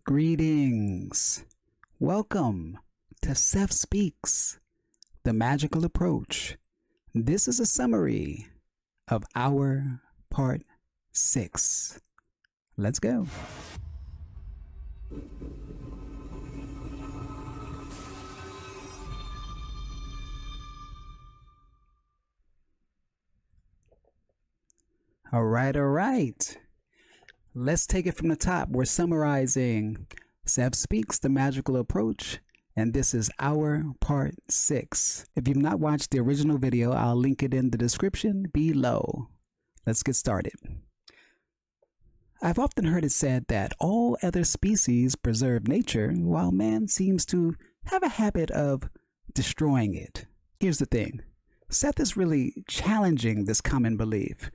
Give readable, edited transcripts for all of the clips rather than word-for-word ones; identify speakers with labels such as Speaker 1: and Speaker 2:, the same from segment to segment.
Speaker 1: Greetings. Welcome to Seth Speaks, the magical approach. This is a summary of our part 6. Let's go. All right. Let's take it from the top. We're summarizing Seth Speaks, the magical approach, and this is our part 6. If you've not watched the original video, I'll link it in the description below. Let's get started. I've often heard it said that all other species preserve nature, while man seems to have a habit of destroying it. Here's the thing. Seth is really challenging this common belief.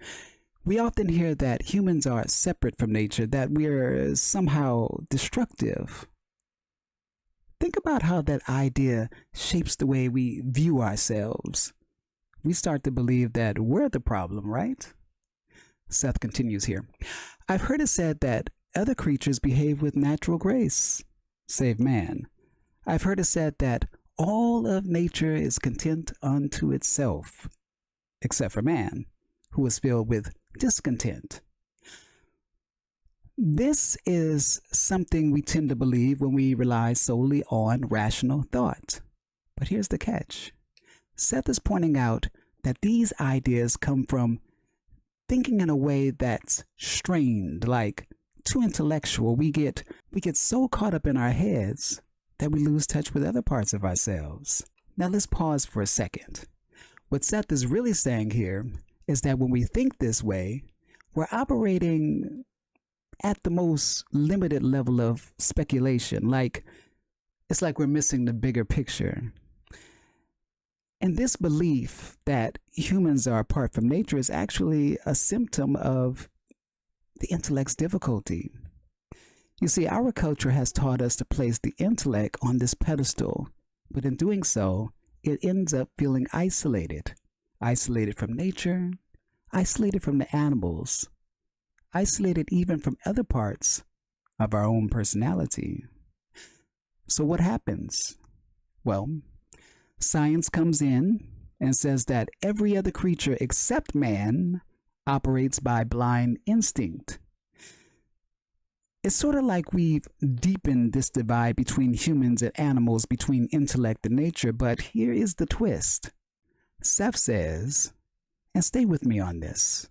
Speaker 1: We often hear that humans are separate from nature, that we're somehow destructive. Think about how that idea shapes the way we view ourselves. We start to believe that we're the problem, right? Seth continues here. I've heard it said that other creatures behave with natural grace, save man. I've heard it said that all of nature is content unto itself, except for man, who is filled with discontent. This is something we tend to believe when we rely solely on rational thought. But here's the catch. Seth is pointing out that these ideas come from thinking in a way that's strained, like too intellectual. We get so caught up in our heads that we lose touch with other parts of ourselves. Now let's pause for a second. What Seth is really saying here is that when we think this way, we're operating at the most limited level of speculation. It's like we're missing the bigger picture. And this belief that humans are apart from nature is actually a symptom of the intellect's difficulty. You see, our culture has taught us to place the intellect on this pedestal, but in doing so, it ends up feeling isolated. Isolated from nature, isolated from the animals, isolated even from other parts of our own personality. So what happens? Well, science comes in and says that every other creature except man operates by blind instinct. It's sort of like we've deepened this divide between humans and animals, between intellect and nature, but here is the twist. Seth says, and stay with me on this,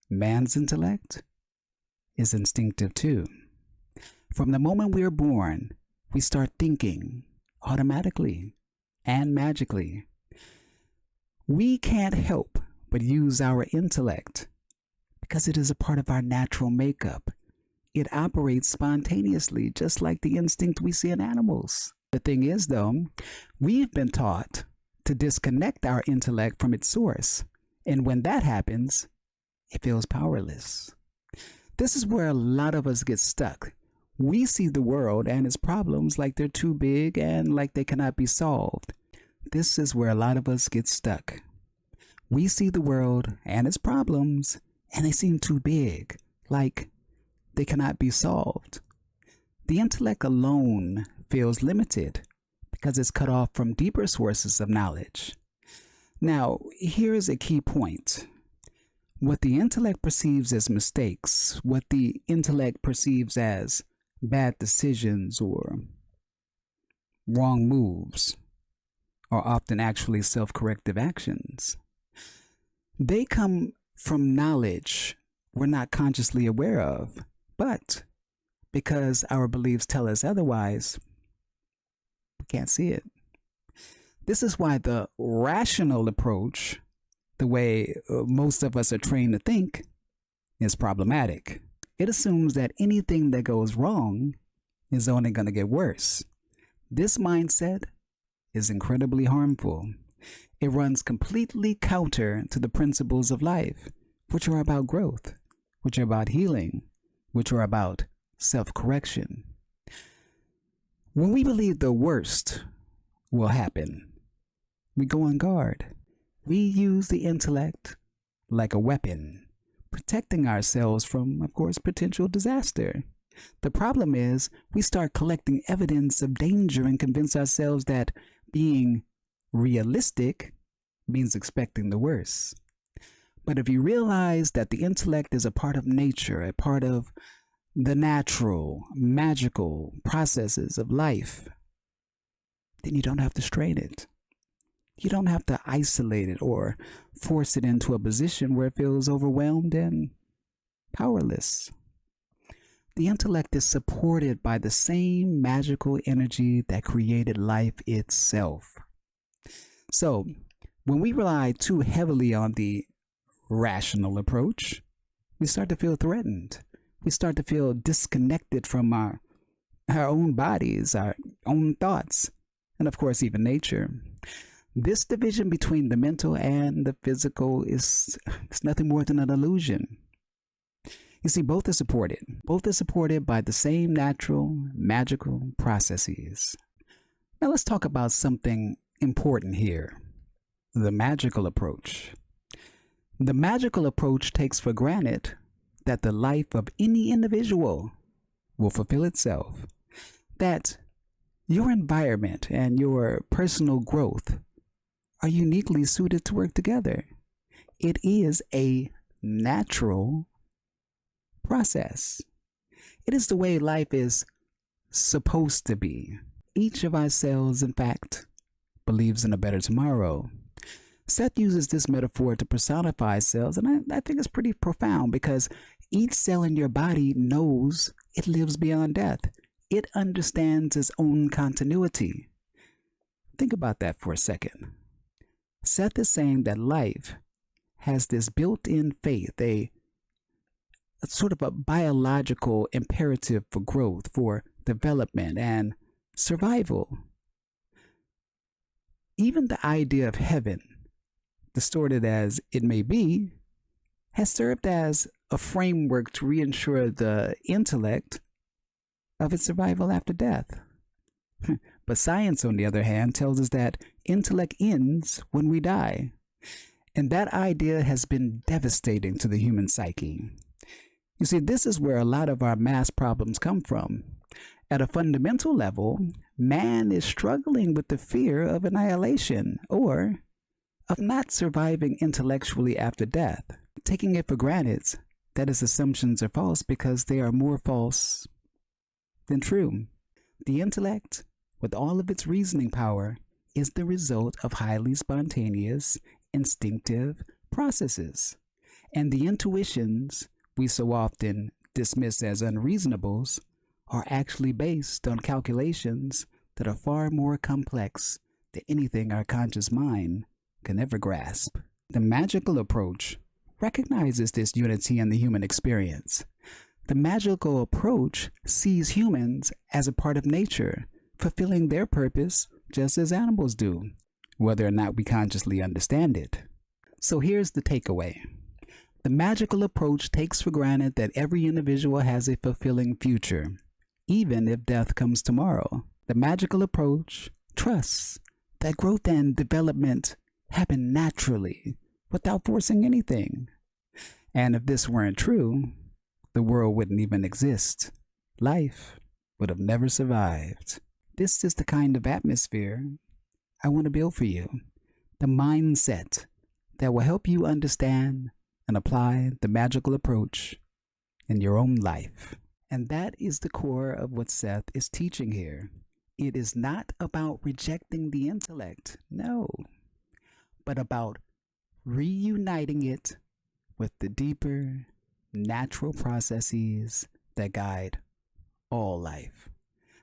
Speaker 1: man's intellect is instinctive too. From the moment we are born, we start thinking automatically and magically. We can't help but use our intellect because it is a part of our natural makeup. It operates spontaneously, just like the instinct we see in animals. The thing is, though, we've been taught to disconnect our intellect from its source. And when that happens, it feels powerless. This is where a lot of us get stuck. We see the world and its problems like they're too big and like they cannot be solved. This is where a lot of us get stuck. We see the world and its problems and they seem too big, like they cannot be solved. The intellect alone feels limited because it's cut off from deeper sources of knowledge. Now, here is a key point. What the intellect perceives as mistakes, what the intellect perceives as bad decisions or wrong moves, are often actually self-corrective actions. They come from knowledge we're not consciously aware of, but because our beliefs tell us otherwise, we can't see it. This is why the rational approach, the way most of us are trained to think, is problematic. It assumes that anything that goes wrong is only going to get worse. This mindset is incredibly harmful. It runs completely counter to the principles of life, which are about growth, which are about healing, which are about self-correction. When we believe the worst will happen, we go on guard. We use the intellect like a weapon, protecting ourselves from, of course, potential disaster. The problem is we start collecting evidence of danger and convince ourselves that being realistic means expecting the worst. But if you realize that the intellect is a part of nature, a part of the natural, magical processes of life, then you don't have to strain it. You don't have to isolate it or force it into a position where it feels overwhelmed and powerless. The intellect is supported by the same magical energy that created life itself. So, when we rely too heavily on the rational approach, we start to feel threatened. We start to feel disconnected from our own bodies, our own thoughts, and of course, even nature. This division between the mental and the physical is nothing more than an illusion. You see, both are supported. Both are supported by the same natural, magical processes. Now let's talk about something important here. The magical approach. The magical approach takes for granted that the life of any individual will fulfill itself. That your environment and your personal growth are uniquely suited to work together. It is a natural process. It is the way life is supposed to be. Each of our cells, in fact, believes in a better tomorrow. Seth uses this metaphor to personify cells, and I think it's pretty profound because each cell in your body knows it lives beyond death. It understands its own continuity. Think about that for a second. Seth is saying that life has this built-in faith, a sort of a biological imperative for growth, for development, and survival. Even the idea of heaven, distorted as it may be, has served as a framework to reassure the intellect of its survival after death. But science, on the other hand, tells us that intellect ends when we die. And that idea has been devastating to the human psyche. You see, this is where a lot of our mass problems come from. At a fundamental level, man is struggling with the fear of annihilation or of not surviving intellectually after death, taking it for granted that his assumptions are false because they are more false than true. The intellect, with all of its reasoning power, is the result of highly spontaneous, instinctive processes. And the intuitions we so often dismiss as unreasonables are actually based on calculations that are far more complex than anything our conscious mind can ever grasp. The magical approach recognizes this unity in the human experience. The magical approach sees humans as a part of nature, fulfilling their purpose just as animals do, whether or not we consciously understand it. So here's the takeaway. The magical approach takes for granted that every individual has a fulfilling future, even if death comes tomorrow. The magical approach trusts that growth and development happen naturally, without forcing anything. And if this weren't true, the world wouldn't even exist. Life would have never survived. This is the kind of atmosphere I want to build for you. The mindset that will help you understand and apply the magical approach in your own life. And that is the core of what Seth is teaching here. It is not about rejecting the intellect, no, but about reuniting it with the deeper, natural processes that guide all life.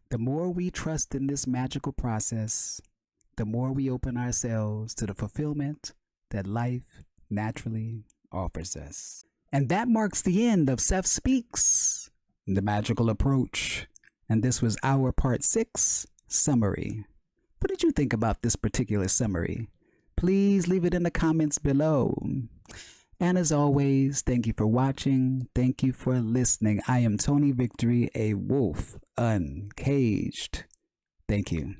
Speaker 1: The more we trust in this magical process, the more we open ourselves to the fulfillment that life naturally offers us. And that marks the end of Seth Speaks, the magical approach. And this was our part 6 summary. What did you think about this particular summary? Please leave it in the comments below. And as always, thank you for watching. Thank you for listening. I am Tony Victory, a wolf uncaged. Thank you.